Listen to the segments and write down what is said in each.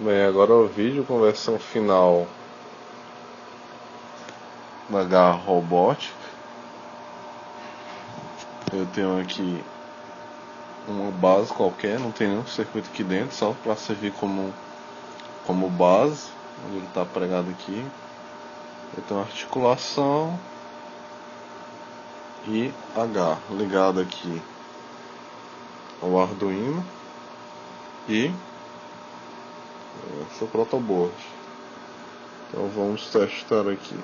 Bem, agora o vídeo com versão final da garra robótica. Eu tenho aqui uma base qualquer, não tem nenhum circuito aqui dentro, só para servir como base, onde ele está pregado aqui. Eu tenho uma articulação e a garra ligada aqui ao Arduino e essa protoboard. Então vamos testar aqui.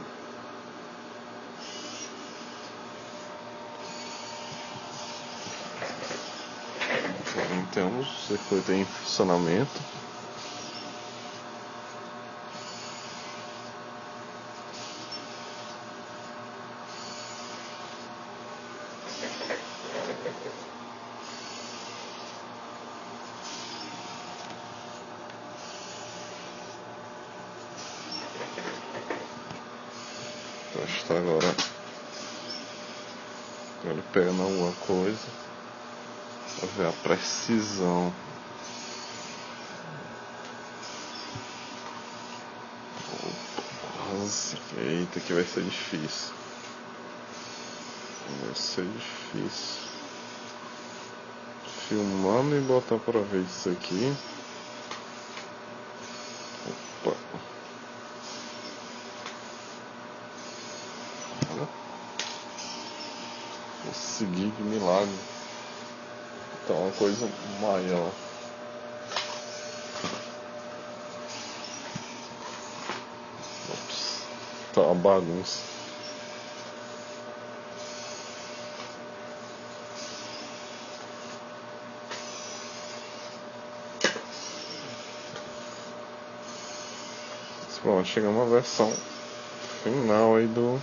Temos o circuito em funcionamento. Testar agora. Ele pegando alguma coisa para ver a precisão. Quase. Eita, que vai ser difícil. Vai ser difícil. Filmando e botar para ver isso aqui. Opa. Consegui, de milagre. Então uma coisa maior. Ops. Tá uma bagunça. Pronto, chegamos à versão final aí do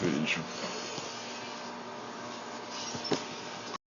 vídeo.